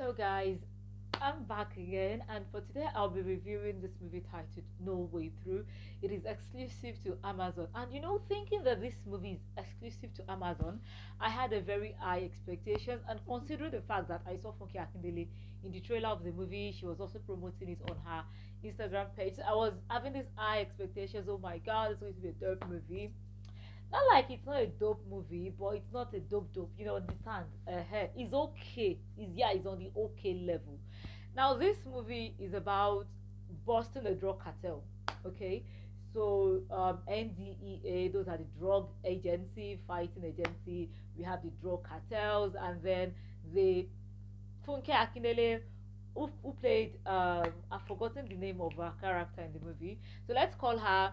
So, guys, I'm back again, and for today, I'll be reviewing this movie titled No Way Through. It is exclusive to Amazon, and thinking that this movie is exclusive to Amazon, I had a very high expectations. And considering the fact that I saw Funke Akindele in the trailer of the movie, she was also promoting it on her Instagram page. So I was having these high expectations. Oh my God, it's going to be a dope movie. Not like it's not a dope movie, but it's not a dope. Understand? It's okay. It's on the okay level. Now this movie is about busting a drug cartel. Okay, so NDEA, those are the drug agency, fighting agency. We have the drug cartels, and then the Funke Akindele, who played I've forgotten the name of her character in the movie. So let's call her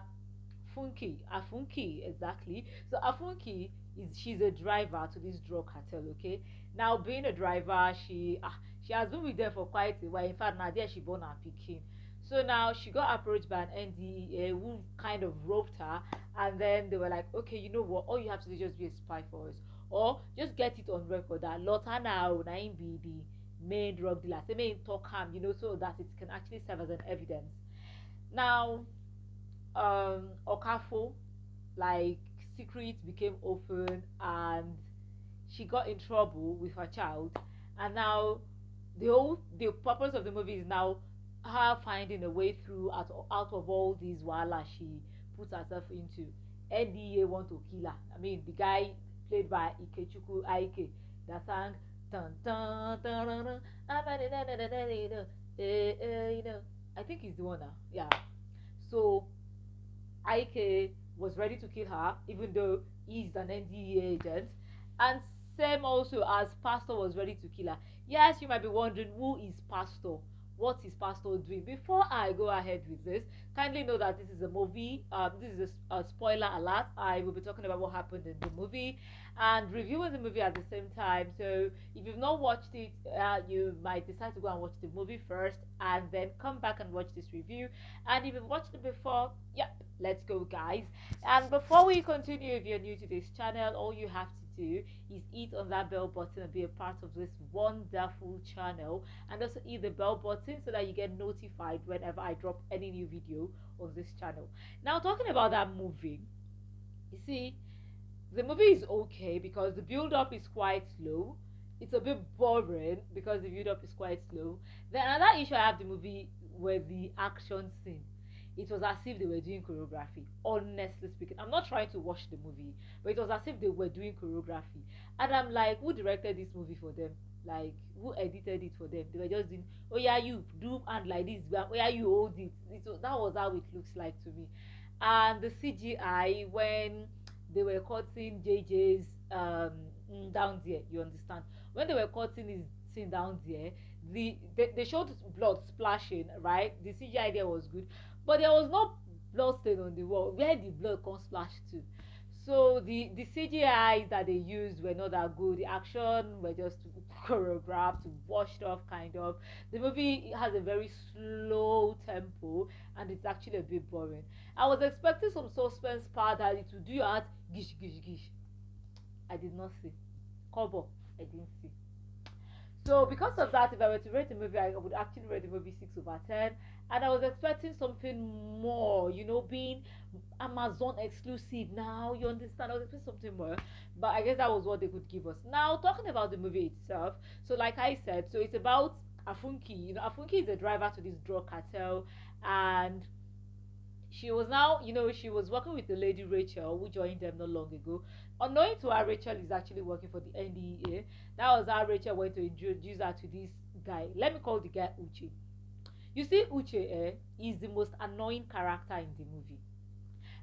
Afunki, exactly. So Afunki she's a driver to this drug cartel. Okay, now being a driver, she has been with them for quite a while. In fact, now there she born her pikin. So now she got approached by an NDEA who kind of roped her, and then they were like, okay, you know what? All you have to do is just be a spy for us, or just get it on record that Lota now Naim be the main drug dealer. Say main talk harm, so that it can actually serve as an evidence. Now Okafo, like, secrets became open, and she got in trouble with her child. And now the purpose of the movie is now her finding a way through out of all these wahala she put herself into. NDA want to kill her. I mean, the guy played by Ikechukwu Aike that sang dun dun dun dun dun, I think he's the one now. Yeah. So Ike was ready to kill her, even though he's an NDA agent. And same also as Pastor was ready to kill her. Yes, you might be wondering, who is Pastor? What is Pastor doing? Before I go ahead with this, kindly know that this is a movie. This is a spoiler alert. I will be talking about what happened in the movie and reviewing the movie at the same time. So if you've not watched it, you might decide to go and watch the movie first and then come back and watch this review. And if you've watched it before, yep, let's go, guys. And before we continue, if you're new to this channel, all you have to do is hit on that bell button and be a part of this wonderful channel, and also hit the bell button so that you get notified whenever I drop any new video on this channel. Now, talking about that movie, you see, the movie is okay because the build up is quite slow. It's a bit boring because the build up is quite slow. Then another issue I have the movie were the action scene. It was as if they were doing choreography. Honestly speaking, I'm not trying to watch the movie, but it was as if they were doing choreography. And I'm like, who directed this movie for them? Like, who edited it for them? They were just doing, oh yeah, you do and like this, oh yeah, you hold it. That was how it looks like to me. And the CGI when they were cutting JJ's down there, you understand? When they were cutting his thing down there, they showed blood splashing, right? The CGI there was good, but there was no blood stain on the wall. Where the blood come splash to? So the CGI that they used were not that good. The action were just choreographed, washed off, kind of. The movie has a very slow tempo, and it's actually a bit boring. I was expecting some suspense part that it would do your heart gish gish gish. I did not see. Kobo, I didn't see. So because of that, if I were to rate the movie, I would actually rate the movie 6/10. And I was expecting something more, being Amazon exclusive. Now you understand, I was expecting something more, but I guess that was what they could give us. Now talking about the movie itself, so like I said, so it's about Afunki. Afunki is a driver to this drug cartel, and she was now, she was working with the lady Rachel who joined them not long ago. Unknowing to her, Rachel is actually working for the NDEA. That was how Rachel went to introduce her to this guy. Let me call the guy Uche. You see, Uche is the most annoying character in the movie.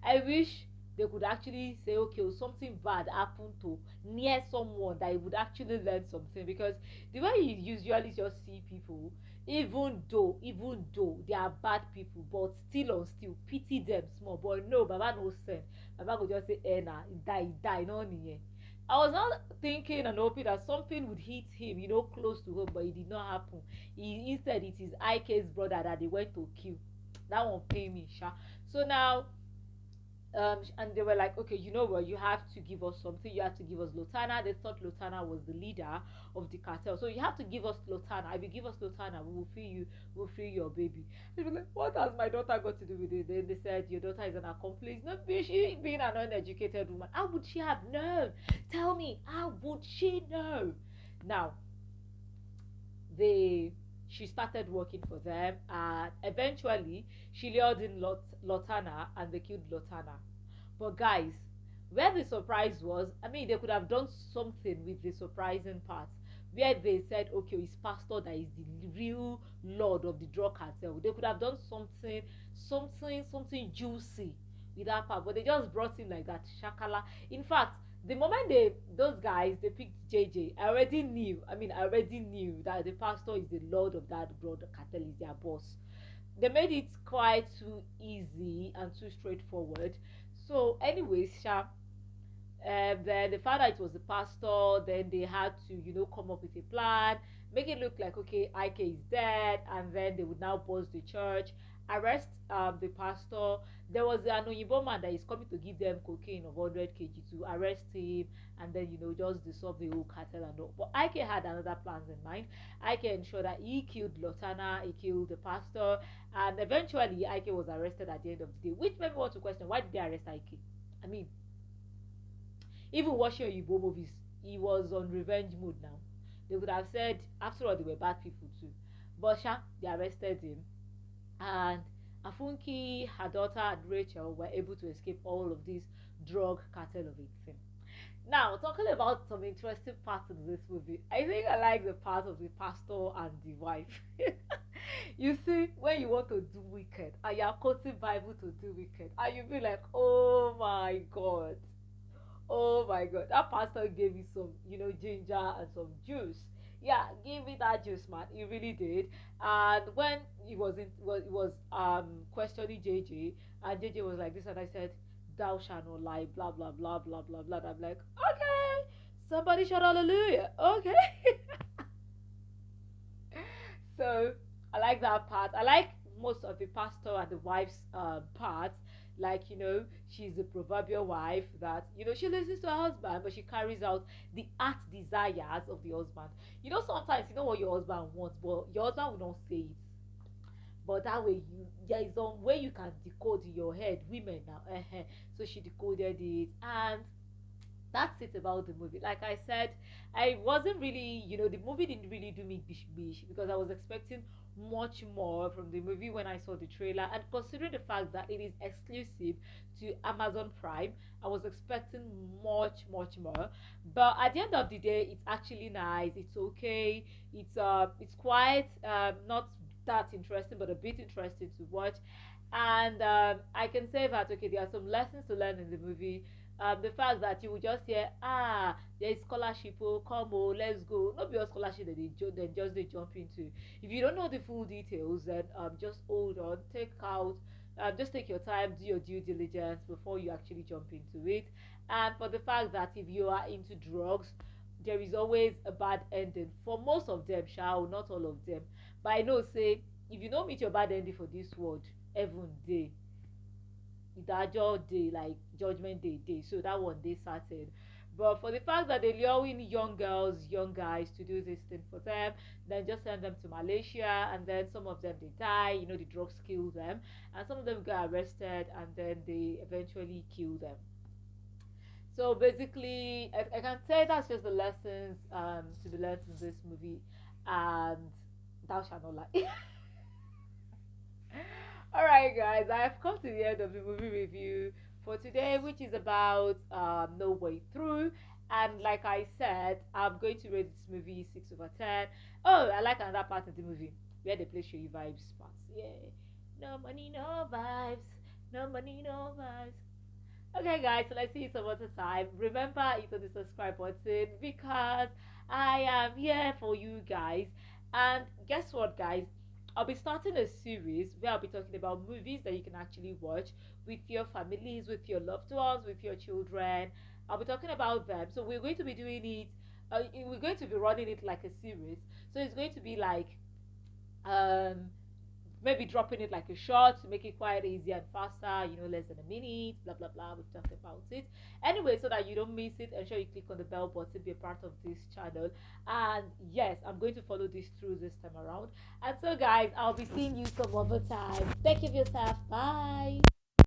I wish they could actually say, okay, oh, something bad happened to near someone that he would actually learn something, because the way you usually just see people, even though they are bad people, but still on still pity them small. But no, Baba no send. Baba go just say, eh, nah, die, no niye. I was not thinking and hoping that something would hit him, close to home, but it did not happen. Instead, it is Ike's brother that they went to kill. That one pain me, sha. So now and they were like, okay, you know what, you have to give us something. You have to give us Lotana. They thought Lotana was the leader of the cartel, so you have to give us Lotana. If you give us Lotana, we will free you. We'll free your baby. They were like, what has my daughter got to do with it? Then they said, your daughter is an accomplice. No, she being an uneducated woman, how would she have known? Tell me, how would she know? Now, they she started working for them, and eventually she lured in Lotana, and they killed Lotana. But guys, where the surprise was, I mean, they could have done something with the surprising part, where they said, okay, it's pastor that is the real lord of the drug cartel. They could have done something juicy with that part, but they just brought him like that, shakala. In fact, the moment those guys they picked JJ, I already knew that the pastor is the lord of that drug cartel, is their boss. They made it quite too easy and too straightforward. So anyways, Sha, then they found out it was the pastor. Then they had to, come up with a plan, make it look like, okay, Ike is dead, and then they would now bust the church, arrest the pastor. There was an Oyibo man that is coming to give them cocaine of 100 kg, to arrest him, and then just dissolve the whole cartel and all. But Ike had another plans in mind. Ike ensured that he killed Lotana, he killed the pastor, and eventually Ike was arrested at the end of the day. Which made me want to question, why did they arrest Ike? I mean, even watching Oyibo movies, he was on revenge mode now. They would have said, after all, they were bad people too. But Sha, they arrested him. And Afunki, her daughter, and Rachel were able to escape all of this drug cartel of a thing. Now, talking about some interesting parts of this movie, I think I like the part of the pastor and the wife. You see, when you want to do wicked, and you're quoting Bible to do wicked, and you be like, oh my God. Oh my god, that pastor gave me some, ginger and some juice. Yeah, give me that juice, man. He really did. And when he was questioning JJ, and JJ was like this, and I said, "Thou shalt not lie." Blah blah blah blah blah blah. And I'm like, okay, somebody shout hallelujah. Okay. So I like that part. I like most of the pastor and the wife's part. Like, she's the proverbial wife that, she listens to her husband, but she carries out the heart desires of the husband. Sometimes you know what your husband wants, but your husband will not say it. But that way, there is some way you can decode in your head. Women now, so she decoded it, and that's it about the movie. Like I said, I wasn't really, the movie didn't really do me bish bish, because I was expecting much more from the movie when I saw the trailer. And considering the fact that it is exclusive to Amazon Prime, I was expecting much more. But at the end of the day, it's actually nice. It's okay. It's quite not that interesting, but a bit interesting to watch. And I can say that, okay, there are some lessons to learn in the movie. The fact that you will just hear, there is scholarship, oh come, oh let's go, not be a scholarship that then just they jump into. If you don't know the full details, then just hold on, just take your time, do your due diligence before you actually jump into it. And for the fact that if you are into drugs, there is always a bad ending for most of them, shall not all of them. But I know, say, if you don't meet your bad ending for this world, heaven day, ìdájọ́ day, like judgment day, so that one day started. But for the fact that they're luring young girls, young guys to do this thing for them, then just send them to Malaysia, and then some of them they die, the drugs kill them, and some of them get arrested, and then they eventually kill them. So basically, I can say that's just the lessons to be learned in this movie, and thou shalt not lie. Alright, guys, I have come to the end of the movie review for today, which is about No Way Through. And like I said, I'm going to rate this movie 6 over 10. Oh, I like another part of the movie where they play Show You Vibes parts. Yeah. No money, no vibes. No money, no vibes. Okay, guys, so let's see you some other time. Remember, hit on the subscribe button, because I am here for you guys. And guess what, guys? I'll be starting a series where I'll be talking about movies that you can actually watch with your families, with your loved ones, with your children. I'll be talking about them. So we're going to be doing it. We're going to be running it like a series. So it's going to be like um maybe dropping it like a short to make it quite easy and faster, less than a minute, blah blah blah. We've talked about it. Anyway, so that you don't miss it, ensure you click on the bell button, be a part of this channel. And yes, I'm going to follow this through this time around. And so guys, I'll be seeing you some other time. Take care of yourself. Bye.